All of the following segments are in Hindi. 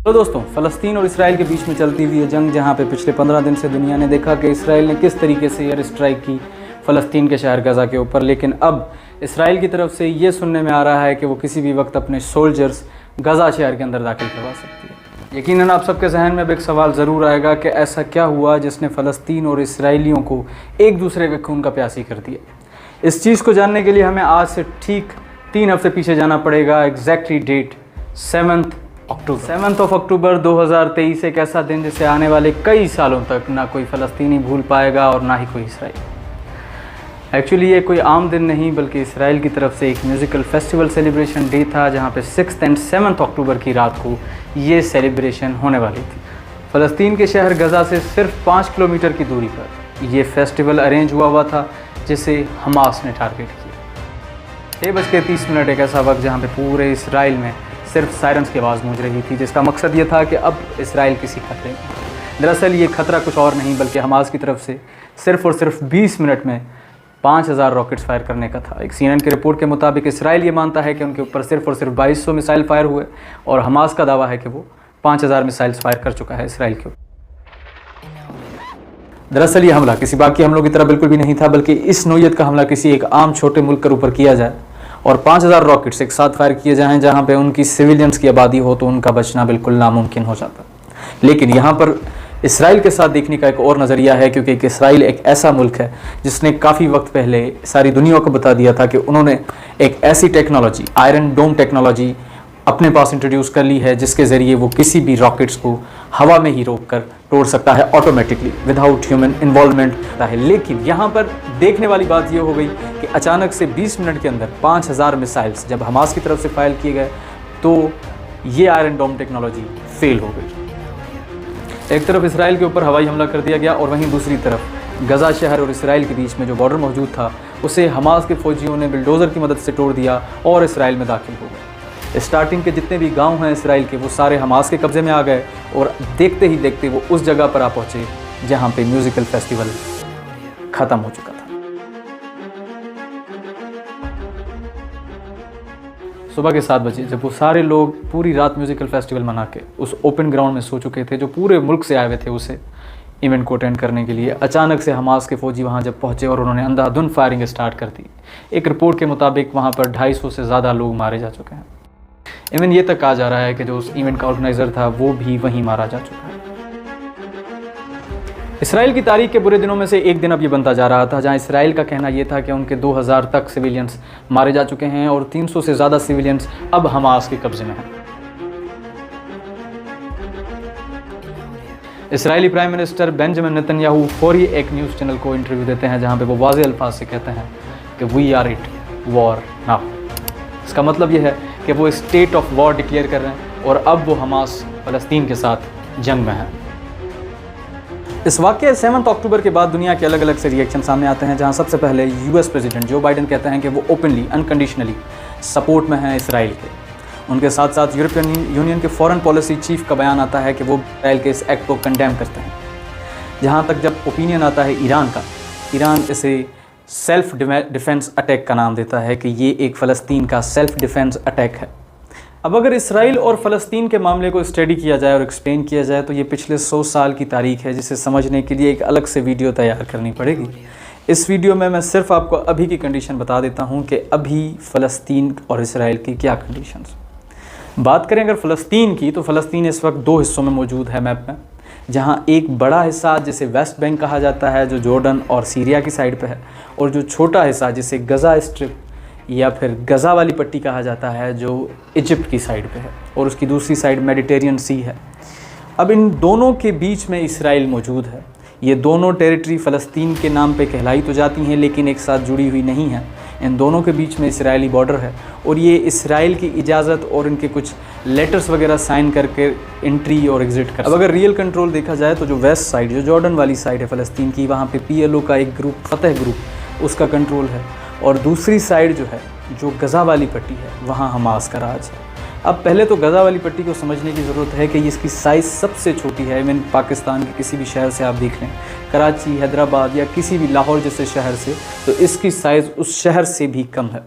तो दोस्तों, फ़लस्तीन और इसराइल के बीच में चलती हुई ये जंग, जहां पे पिछले 15 दिन से दुनिया ने देखा कि इसराइल ने किस तरीके से एयर स्ट्राइक की फ़लस्तीन के शहर गज़ा के ऊपर, लेकिन अब इसराइल की तरफ से ये सुनने में आ रहा है कि वो किसी भी वक्त अपने सोल्जर्स गज़ा शहर के अंदर दाखिल करवा सकती है। यकीनन आप सबके जहन में अब एक सवाल ज़रूर आएगा कि ऐसा क्या हुआ जिसने फ़लस्तीन और इसराइलियों को एक दूसरे के खून का प्यासी कर दिया। इस चीज़ को जानने के लिए हमें आज से ठीक 3 हफ्ते पीछे जाना पड़ेगा। एग्जैक्टली डेट 7 अक्टूबर 2023, एक ऐसा दिन जिसे आने वाले कई सालों तक ना कोई फ़लस्तीनी भूल पाएगा और ना ही कोई इसराइल। एक्चुअली ये कोई आम दिन नहीं, बल्कि इसराइल की तरफ से एक म्यूज़िकल फेस्टिवल सेलिब्रेशन डे था, जहाँ पे 6 और 7 अक्टूबर की रात को ये सेलिब्रेशन होने वाली थी। फ़लस्तीन के शहर गज़ा से सिर्फ 5 किलोमीटर की दूरी पर ये फेस्टिवल अरेंज हुआ था, जिसे हमास ने टारगेट किया। 6:30 एक ऐसा वक्त जहाँ पे पूरे इसराइल में सिर्फ सायरन्स की आवाज़ गूंज रही थी, जिसका मकसद ये था कि अब इसराइल किसी खतरे में। दरअसल ये खतरा कुछ और नहीं बल्कि हमास की तरफ से सिर्फ और सिर्फ 20 मिनट में 5000 रॉकेट्स फायर करने का था। एक CNN की रिपोर्ट के मुताबिक इसराइल ये मानता है कि उनके ऊपर सिर्फ और सिर्फ 2200 मिसाइल फायर हुए, और हमास का दावा है कि वो 5000 मिसाइल्स फायर कर चुका है इसराइल के ऊपर। दरअसल ये हमला किसी बाकी हमलों की तरह बिल्कुल भी नहीं था, बल्कि इस नौयत का हमला किसी एक आम छोटे मुल्क के ऊपर किया जाए और 5000 रॉकेट्स एक साथ फायर किए जाएं जहां पे उनकी सिविलियंस की आबादी हो, तो उनका बचना बिल्कुल नामुमकिन हो जाता। लेकिन यहाँ पर इसराइल के साथ देखने का एक और नज़रिया है, क्योंकि इसराइल एक ऐसा मुल्क है जिसने काफ़ी वक्त पहले सारी दुनिया को बता दिया था कि उन्होंने एक ऐसी टेक्नोलॉजी, आयरन डोम टेक्नोलॉजी अपने पास इंट्रोड्यूस कर ली है, जिसके ज़रिए वो किसी भी रॉकेट्स को हवा में ही रोक कर तोड़ सकता है ऑटोमेटिकली, विदाउट ह्यूमन इन्वॉल्वमेंट है। लेकिन यहाँ पर देखने वाली बात ये हो गई कि अचानक से 20 मिनट के अंदर 5000 मिसाइल्स जब हमास की तरफ से फायर किए गए, तो ये आयरन डोम टेक्नोलॉजी फेल हो गई। एक तरफ इसराइल के ऊपर हवाई हमला कर दिया गया, और वहीं दूसरी तरफ गज़ा शहर और इसराइल के बीच में जो बॉर्डर मौजूद था, उसे हमास के फौजियों ने बिल्डोज़र की मदद से तोड़ दिया और इसराइल में दाखिल हो गए। स्टार्टिंग के जितने भी गांव हैं इसराइल के, वो सारे हमास के कब्ज़े में आ गए, और देखते ही देखते वो उस जगह पर आ पहुँचे जहाँ पे म्यूज़िकल फेस्टिवल ख़त्म हो चुका था। सुबह के 7 बजे जब वो सारे लोग पूरी रात म्यूज़िकल फेस्टिवल मना के उस ओपन ग्राउंड में सो चुके थे, जो पूरे मुल्क से आए हुए थे उसे इवेंट को अटेंड करने के लिए, अचानक से हमास के फ़ौजी वहाँ जब पहुँचे और उन्होंने अंधाधुंध फायरिंग स्टार्ट कर दी। एक रिपोर्ट के मुताबिक वहाँ पर 250 से ज़्यादा लोग मारे जा चुके हैं। इवन ये तक कहा जा रहा है कि जो उस इवेंट का ऑर्गेनाइज़र था वो भी वहीं मारा जा चुका है। इसराइल की तारीख के बुरे दिनों में से एक दिन अब ये बनता जा रहा था, जहां इसराइल का कहना ये था कि उनके 2000 तक सिविलियंस मारे जा चुके हैं और 300 से ज़्यादा सिविलियंस अब हमास के कब्जे में हैं। Israeli prime minister Benjamin Netanyahu फौरी एक न्यूज़ चैनल को इंटरव्यू देते हैं, जहां पे वो वाज़ेह अल्फाज से कहते हैं कि we are it war now. इसका मतलब ये है कि वो स्टेट ऑफ वॉर डिक्लेयर कर रहे हैं, और अब वो हमास फ़लस्तीन के साथ जंग में है। इस वाक़ये 7 अक्टूबर के बाद दुनिया के अलग अलग से रिएक्शन सामने आते हैं, जहां सबसे पहले US प्रेसिडेंट जो बाइडेन कहते हैं कि वो ओपनली अनकंडीशनली सपोर्ट में हैं इसराइल के। उनके साथ साथ यूरोपियन यूनियन के फॉरेन पॉलिसी चीफ का बयान आता है कि वो इसराइल के इस एक्ट को कंडेम करते हैं। जहाँ तक जब ओपिनियन आता है ईरान का, ईरान इसे सेल्फ डिफेंस अटैक का नाम देता है कि ये एक फ़लस्तीन का सेल्फ डिफेंस अटैक है। अब अगर इसराइल और फ़लस्तीन के मामले को स्टडी किया जाए और एक्सप्लेन किया जाए, तो ये पिछले 100 साल की तारीख है, जिसे समझने के लिए एक अलग से वीडियो तैयार करनी पड़ेगी। इस वीडियो में मैं सिर्फ आपको अभी की कंडीशन बता देता हूँ कि अभी फ़लस्तीन और इसराइल की क्या कंडीशंस। बात करें अगर फ़लस्तीन की, तो फ़लस्तीन इस वक्त 2 हिस्सों में मौजूद है मैप में, जहाँ एक बड़ा हिस्सा जिसे वेस्ट बैंक कहा जाता है, जो जॉर्डन और सीरिया की साइड पे है, और जो छोटा हिस्सा जिसे गज़ा स्ट्रिप या फिर गज़ा वाली पट्टी कहा जाता है, जो इजिप्ट की साइड पे है, और उसकी दूसरी साइड मेडिटेरियन सी है। अब इन दोनों के बीच में इसराइल मौजूद है। ये दोनों टेरिटरी फ़लस्तीन के नाम पे कहलाई तो जाती हैं, लेकिन एक साथ जुड़ी हुई नहीं हैं। इन दोनों के बीच में इसराइली बॉर्डर है, और ये इसराइल की इजाज़त और इनके कुछ लेटर्स वगैरह साइन करके एंट्री और एग्ज़िट कर। अब अगर रियल कंट्रोल देखा जाए, तो जो वेस्ट साइड, जो जॉर्डन वाली साइड है फ़लस्तीन की, वहाँ पे PLO का एक ग्रुप, फतह ग्रुप, उसका कंट्रोल है, और दूसरी साइड जो है, जो गज़ा वाली पट्टी है, वहाँ हमास का राज है। अब पहले तो गज़ा वाली पट्टी को समझने की ज़रूरत है कि इसकी साइज़ सबसे छोटी है। इवन पाकिस्तान के किसी भी शहर से आप देख लें, कराची, हैदराबाद या किसी भी लाहौर जैसे शहर से, तो इसकी साइज़ उस शहर से भी कम है।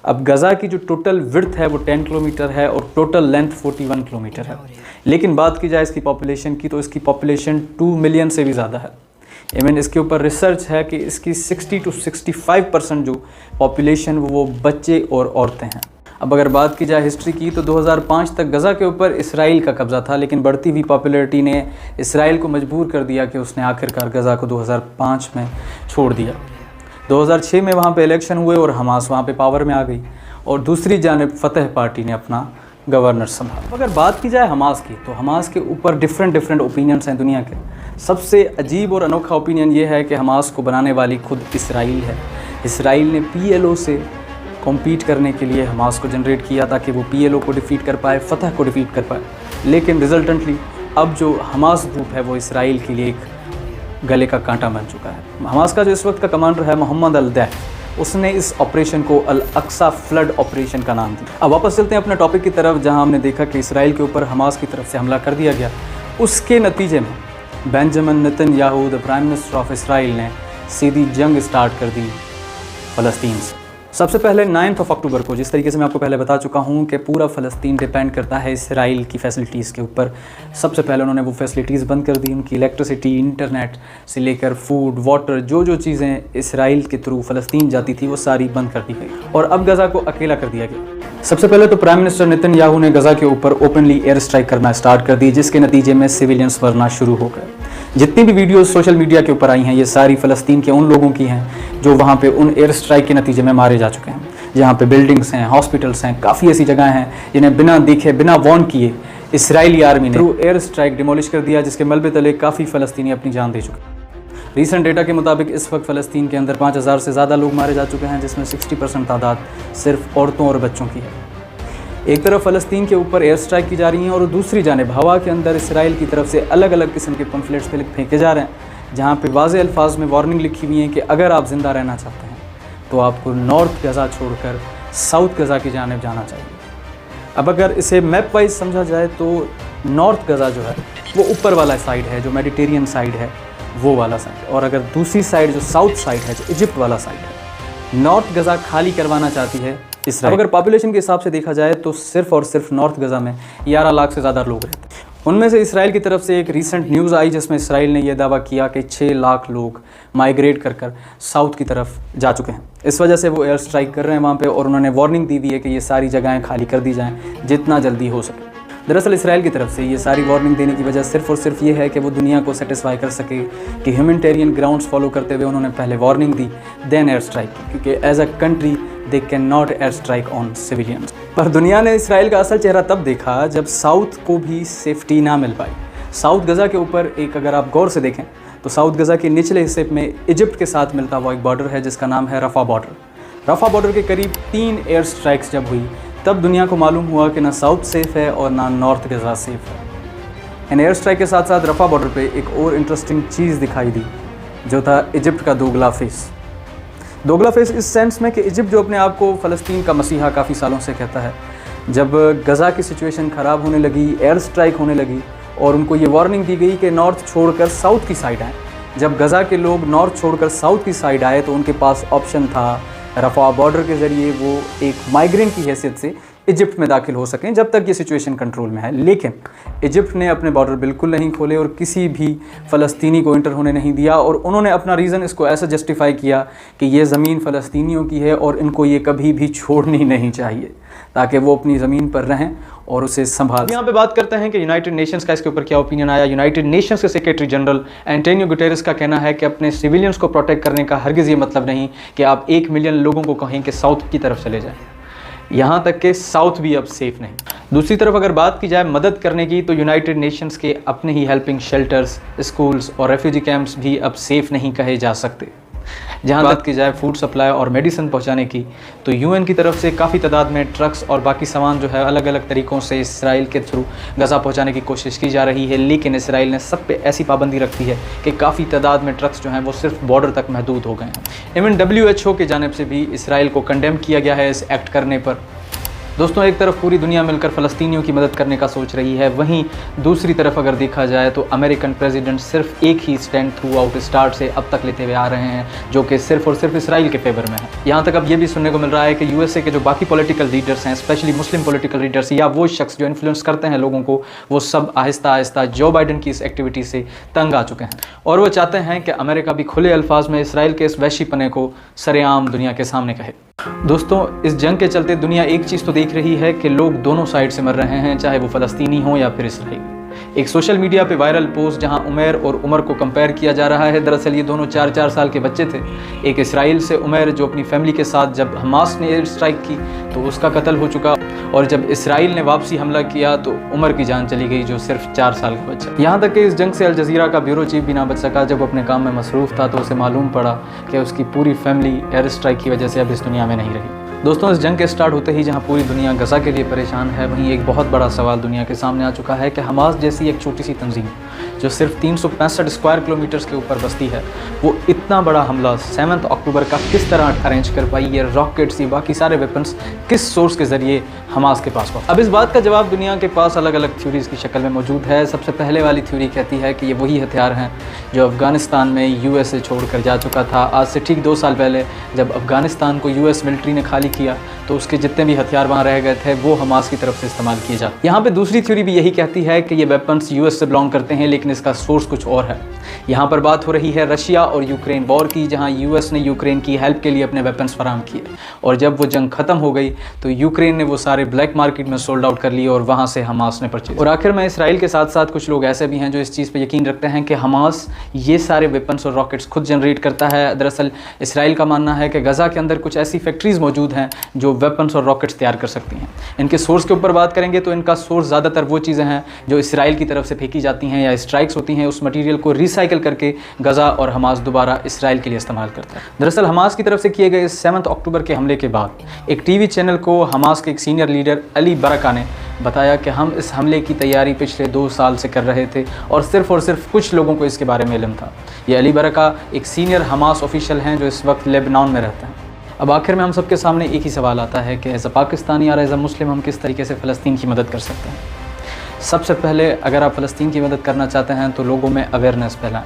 अब गज़ा की जो टोटल विड्थ है वो 10 किलोमीटर है और टोटल लेंथ 41 किलोमीटर है। लेकिन बात की जाए इसकी पॉपुलेशन की तो इसकी पॉपुलेशन 2 मिलियन से भी ज़्यादा है। इवन इसके ऊपर रिसर्च है कि इसकी 60 to 65% जो पॉपुलेशन वो बच्चे और औरतें हैं। अब अगर बात की जाए हिस्ट्री की तो 2005 तक गज़ा के ऊपर इसराइल का कब्ज़ा था, लेकिन बढ़ती हुई पॉपुलैरिटी ने इसराइल को मजबूर कर दिया कि उसने आखिरकार गज़ा को 2005 में छोड़ दिया। 2006 में वहाँ पे इलेक्शन हुए और हमास वहाँ पे पावर में आ गई और दूसरी जानिब फतह पार्टी ने अपना गवर्नर संभाला। अगर बात की जाए हमास की तो हमास के ऊपर डिफरेंट ओपिनियंस हैं दुनिया के। सबसे अजीब और अनोखा ओपिनियन ये है कि हमास को बनाने वाली खुद इसराइल है। इसराइल ने PLO से कॉम्पीट करने के लिए हमास को जनरेट किया ताकि वो PLO को डिफ़ीट कर पाए, फतह को डिफ़ीट कर पाए। लेकिन रिजल्टेंटली अब जो हमास ग्रुप है वो इसराइल के लिए एक गले का कांटा बन चुका है। हमास का जो इस वक्त का कमांडर है मोहम्मद अल-दैफ, उसने इस ऑपरेशन को अल-अक्सा फ्लड ऑपरेशन का नाम दिया। अब वापस चलते हैं अपने टॉपिक की तरफ, जहां हमने देखा कि इसराइल के ऊपर हमास की तरफ से हमला कर दिया गया। उसके नतीजे में Benjamin Netanyahu the prime minister of Israel ने सीधी जंग स्टार्ट कर दी फ़लस्तीन से। सबसे पहले 9 अक्टूबर को, जिस तरीके से मैं आपको पहले बता चुका हूँ कि पूरा फ़लस्तीन डिपेंड करता है इसराइल की फ़ैसिलिटीज़ के ऊपर, सबसे पहले उन्होंने वो फैसिलिटीज़ बंद कर दी। उनकी इलेक्ट्रिसिटी, इंटरनेट से लेकर फूड, वाटर, जो चीज़ें इसराइल के थ्रू फ़लस्तीन जाती थी वो सारी बंद कर दी गई और अब गज़ा को अकेला कर दिया गया। सबसे पहले तो प्राइम मिनिस्टर नेतन्याहू ने गज़ा के ऊपर ओपनली एयर स्ट्राइक करना स्टार्ट कर दी, जिसके नतीजे में सिविलियंस मरना शुरू हो गए। जितनी भी वीडियोस सोशल मीडिया के ऊपर आई हैं ये सारी फ़लस्तीन के उन लोगों की हैं जो वहाँ पे उन एयर स्ट्राइक के नतीजे में मारे जा चुके हैं। जहाँ पे बिल्डिंग्स हैं, हॉस्पिटल्स हैं, काफ़ी ऐसी जगह हैं जिन्हें बिना देखे, बिना वार्न किए इसराइली आर्मी ने थ्रू एयर स्ट्राइक डिमोलिश कर दिया, जिसके मलबे तले काफ़ी फ़लस्तीनी अपनी जान दे चुके हैं। रीसेंट डेटा के मुताबिक इस वक्त फ़लस्तीन के अंदर 5000 से ज़्यादा लोग मारे जा चुके हैं, जिसमें 60% तादाद सिर्फ औरतों और बच्चों की है। एक तरफ फ़लस्तीन के ऊपर एयर स्ट्राइक की जा रही हैं और दूसरी जानिब हवा के अंदर इसराइल की तरफ से अलग अलग किस्म के पम्फलेट्स फेंके जा रहे हैं, जहाँ पे वाज़े अल्फाज में वार्निंग लिखी हुई है कि अगर आप ज़िंदा रहना चाहते हैं तो आपको नॉर्थ गज़ा छोड़कर साउथ गज़ा की जानिब जाना चाहिए। अब अगर इसे मैप वाइज समझा जाए तो नॉर्थ गज़ा जो है वो ऊपर वाला साइड है, जो मेडिटेरियन साइड है वो वाला साइड, और अगर दूसरी साइड जो साउथ साइड है, जो इजिप्ट वाला साइड है, नॉर्थ गज़ा खाली करवाना चाहती है इसराइल। अगर पॉपुलेशन के हिसाब से देखा जाए तो सिर्फ और सिर्फ नॉर्थ गज़ा में 11 लाख से ज़्यादा लोग रहते हैं। उनमें से इसराइल की तरफ से एक रीसेंट न्यूज़ आई जिसमें इसराइल ने यह दावा किया कि 6 लाख लोग माइग्रेट कर साउथ की तरफ जा चुके हैं। इस वजह से वो एयर स्ट्राइक कर रहे हैं वहाँ पे और उन्होंने वार्निंग दी हुई है कि ये सारी जगहें खाली कर दी जाएँ जितना जल्दी हो सके। दरअसल इसराइल की तरफ से ये सारी वार्निंग देने की वजह सिर्फ और सिर्फ ये है कि वो दुनिया को सेटिस्फाई कर सके कि ह्यूमैनिटेरियन ग्राउंड्स फॉलो करते हुए उन्होंने पहले वार्निंग दी, देन एयर स्ट्राइक, क्योंकि as a country they can not air strike on civilians. पर दुनिया ने इसराइल का असल चेहरा तब देखा जब साउथ को भी सेफ्टी ना मिल पाई। साउथ गज़ा के ऊपर एक, अगर आप गौर से देखें तो साउथ गज़ा के निचले हिस्से में इजिप्ट के साथ मिलता हुआ एक बॉर्डर है जिसका नाम है रफ़ा बॉर्डर। रफ़ा बॉर्डर के करीब 3 एयर स्ट्राइक्स जब हुई तब दुनिया को मालूम हुआ कि ना साउथ सेफ़ है और ना नॉर्थ गज़ा सेफ़ है। इन एयर स्ट्राइक के साथ साथ रफ़ा बॉर्डर पे एक और इंटरेस्टिंग चीज़ दिखाई दी जो था इजिप्ट का दोगला फेस। दोगला फेस इस सेंस में कि इजिप्ट जो अपने आप को फ़लस्तीन का मसीहा काफ़ी सालों से कहता है, जब गज़ा की सिचुएशन ख़राब होने लगी, एयर स्ट्राइक होने लगी और उनको ये वार्निंग दी गई कि नॉर्थ छोड़कर साउथ की साइड आए, जब गज़ा के लोग नॉर्थ छोड़कर साउथ की साइड आए तो उनके पास ऑप्शन था रफ़ा बॉर्डर के ज़रिए वो एक माइग्रेंट की हैसियत से इजिप्ट में दाखिल हो सकें जब तक ये सिचुएशन कंट्रोल में है। लेकिन इजिप्ट ने अपने बॉर्डर बिल्कुल नहीं खोले और किसी भी फ़लस्तीनी को इंटर होने नहीं दिया और उन्होंने अपना रीज़न इसको ऐसा जस्टिफाई किया कि ये ज़मीन फ़लस्तीनियों की है और इनको ये कभी भी छोड़नी नहीं चाहिए ताकि वो अपनी ज़मीन पर रहें और उसे संभाल। यहाँ पे बात करते हैं कि यूनाइटेड नेशंस का इसके ऊपर क्या ओपिनियन आया। यूनाइटेड नेशंस के सेक्रेटरी जनरल एंटोनियो गुटेरेस का कहना है कि अपने सिविलियंस को प्रोटेक्ट करने का हरगिज़ ये मतलब नहीं कि आप 1 मिलियन लोगों को कहें कि साउथ की तरफ चले जाएं, यहाँ तक कि साउथ भी अब सेफ़ नहीं। दूसरी तरफ अगर बात की जाए मदद करने की तो यूनाइटेड नेशंस के अपने ही हेल्पिंग शेल्टर्स, स्कूल्स और रेफ्यूजी कैंप्स भी अब सेफ़ नहीं कहे जा सकते। जहाँ बात की जाए फूड सप्लाई और मेडिसिन पहुँचाने की तो यूएन की तरफ से काफ़ी तादाद में ट्रक्स और बाकी सामान जो है अलग अलग तरीक़ों से इसराइल के थ्रू गज़ा पहुँचाने की कोशिश की जा रही है, लेकिन इसराइल ने सब पे ऐसी पाबंदी रखी है कि काफ़ी तादाद में ट्रक्स जो हैं वो सिर्फ बॉर्डर तक महदूद हो गए हैं। इवन WHO की जानिब से भी इसराइल को कंडेम किया गया है इस एक्ट करने पर, दोस्तों, एक तरफ पूरी दुनिया मिलकर फ़लस्तीनियों की मदद करने का सोच रही है, वहीं दूसरी तरफ अगर देखा जाए तो अमेरिकन प्रेसिडेंट सिर्फ एक ही स्टैंड थ्रू आउट स्टार्ट से अब तक लेते हुए आ रहे हैं, जो कि सिर्फ और सिर्फ इसराइल के फेवर में है। यहाँ तक अब ये भी सुनने को मिल रहा है कि यूएसए के जो बाकी पॉलिटिकल लीडर्स हैं, स्पेशली मुस्लिम पॉलिटिकल लीडर्स या वो शख्स जो इन्फ्लुएंस करते हैं लोगों को, वो सब आहिस्ता आहिस्ता जो बाइडन की इस एक्टिविटी से तंग आ चुके हैं और वो चाहते हैं कि अमेरिका भी खुले अल्फाज में इसराइल के इस वहशीपने को सरेआम दुनिया के सामने कहे। दोस्तों, इस जंग के चलते दुनिया एक चीज़ तो देख रही है कि लोग दोनों साइड से मर रहे हैं, चाहे वो फ़लस्तीनी हो या फिर इसराइल। एक सोशल मीडिया पे वायरल पोस्ट जहां उमैर और उमर को कंपेयर किया जा रहा है, दरअसल ये दोनों 4-4 साल के बच्चे थे। एक इसराइल से उमैर जो अपनी फैमिली के साथ जब हमास ने एयर स्ट्राइक की तो उसका कत्ल हो चुका, और जब इसराइल ने वापसी हमला किया तो उमर की जान चली गई जो सिर्फ 4 साल का बच्चा। यहाँ तक कि इस जंग से अल जज़ीरा का ब्यूरो चीफ भी ना बच सका। जब अपने काम में मसरूफ़ था तो उसे मालूम पड़ा कि उसकी पूरी फैमिली एयर स्ट्राइक की वजह से अब इस दुनिया में नहीं रही। दोस्तों, इस जंग के स्टार्ट होते ही जहां पूरी दुनिया गज़ा के लिए परेशान है, वहीं एक बहुत बड़ा सवाल दुनिया के सामने आ चुका है कि हमास जैसी एक छोटी सी तंजीम जो सिर्फ 365 स्क्वायर किलोमीटर्स के ऊपर बसती है, वो इतना बड़ा हमला 7 अक्टूबर का किस तरह अरेंज कर पाई। ये रॉकेट्स, ये बाकी सारे वेपन्स किस सोर्स के ज़रिए हमास के पास पहुंचे। अब इस बात का जवाब दुनिया के पास अलग अलग थ्योरीज़ की शक्ल में मौजूद है। सबसे पहले वाली थ्योरी कहती है कि ये वही हथियार हैं जो अफ़गानिस्तान में यूएसए छोड़कर जा चुका था। आज से ठीक 2 साल पहले जब अफ़गानिस्तान को यूएस मिलिट्री ने खाली किया तो उसके जितने भी हथियार वहाँ रह गए थे वो हमास की तरफ से इस्तेमाल किए जाते। यहाँ पे दूसरी थ्योरी भी यही कहती है कि ये वेपन्स यूएस से बिलोंग करते हैं, लेकिन इसका सोर्स कुछ और है। यहाँ पर बात हो रही है रशिया और यूक्रेन वॉर की, जहाँ यूएस ने यूक्रेन की हेल्प के लिए अपने वेपन्स फराहम किए, और जब वो जंग खत्म हो गई तो यूक्रेन ने वो सारे ब्लैक मार्केट में सोल्ड आउट कर लिए और वहाँ से हमास ने परचेज। और आखिर में इसराइल के साथ साथ कुछ लोग ऐसे भी हैं जो इस चीज़ पर यकीन रखते हैं कि हमास ये सारे वेपन्स और रॉकेट्स खुद जनरेट करता है। दरअसल इसराइल का मानना है कि गज़ा के अंदर कुछ ऐसी फैक्ट्रीज़ मौजूद हैं जो वेपन्स और रॉकेट्स तैयार कर सकती हैं। इनके सोर्स के ऊपर बात करेंगे तो इनका सोर्स ज़्यादातर वो चीज़ें हैं जो इसराइल की तरफ से फेंकी जाती हैं या स्ट्राइक्स होती हैं, उस मटीरियल को रिसाइकिल करके गज़ा और हमास दोबारा इसराइल के लिए इस्तेमाल करता है। दरअसल हमास की तरफ से किए गए 7 अक्टूबर के हमले के बाद एक टीवी चैनल को हमास के एक सीनियर लीडर अली बरका ने बताया कि हम इस हमले की तैयारी पिछले 2 साल से कर रहे थे और सिर्फ कुछ लोगों को इसके बारे में इल्म था। ये अली बरका एक सीनियर हमास ऑफिशियल हैं जो इस वक्त लेबनान में रहते हैं। अब आखिर में हम सबके सामने एक ही सवाल आता है कि एज अ पाकिस्तानी और एज अ मुस्लिम हम किस तरीके से फ़लस्तीन की मदद कर सकते हैं। सबसे पहले अगर आप फ़लस्तीन की मदद करना चाहते हैं तो लोगों में अवेयरनेस फैलाएं,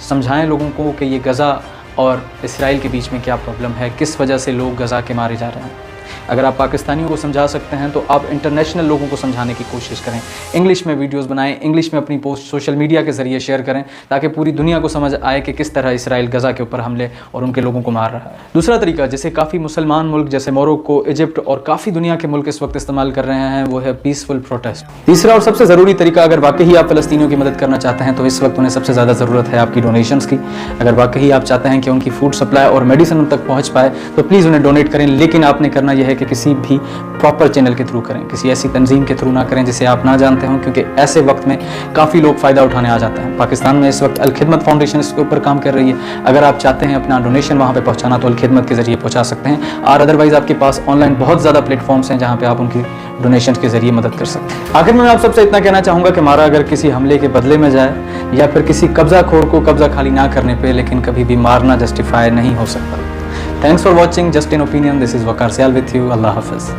समझाएं लोगों को कि ये गज़ा और इसराइल के बीच में क्या प्रॉब्लम है, किस वजह से लोग गज़ा के मारे जा रहे हैं। अगर आप पाकिस्तानियों को समझा सकते हैं तो आप इंटरनेशनल लोगों को समझाने की कोशिश करें। इंग्लिश में वीडियोस बनाएं, इंग्लिश में अपनी पोस्ट सोशल मीडिया के ज़रिए शेयर करें ताकि पूरी दुनिया को समझ आए कि किस तरह इसराइल गज़ा के ऊपर हमले और उनके लोगों को मार रहा है। दूसरा तरीका जिसे काफ़ी मुसलमान मुल्क जैसे मोरक्को, इजिप्ट और काफ़ी दुनिया के मुल्क इस वक्त इस्तेमाल कर रहे हैं, वो है पीसफुल प्रोटेस्ट। तीसरा और सबसे ज़रूरी तरीका, अगर वाकई आप फ़लस्तीनियों की मदद करना चाहते हैं तो इस वक्त उन्हें सबसे ज़्यादा ज़रूरत है आपकी डोनेशंस की। अगर वाकई आप चाहते हैं कि उनकी फूड सप्लाई और मेडिसिन उन तक पहुँच पाए तो प्लीज़ उन्हें डोनेट करें, लेकिन आपने करना यह है कि किसी भी प्रॉपर चैनल के थ्रू करें, किसी ऐसी तंजीम के थ्रू ना करें जिसे आप ना जानते हों, क्योंकि ऐसे वक्त में काफ़ी लोग फ़ायदा उठाने आ जाते हैं। पाकिस्तान में इस वक्त अल खिदमत फाउंडेशन इसके ऊपर काम कर रही है। अगर आप चाहते हैं अपना डोनेशन वहाँ पे पहुँचाना तो अल खिदमत के ज़रिए पहुँचा सकते हैं, और अदरवाइज़ आपके पास ऑनलाइन बहुत ज़्यादा प्लेटफॉर्म्स हैं जहाँ पर आप उनकी डोनेशन के ज़रिए मदद कर सकते हैं। आखिर में मैं आप सबसे इतना कहना चाहूँगा कि मारा अगर किसी हमले के बदले में जाए या फिर किसी कब्जा खोर को कब्जा खाली ना करने पर, लेकिन कभी भी मारना जस्टिफाई नहीं हो सकता। Thanks for watching just in opinion. This is Waqar Sial with you. अल्लाह हाफ़िज़।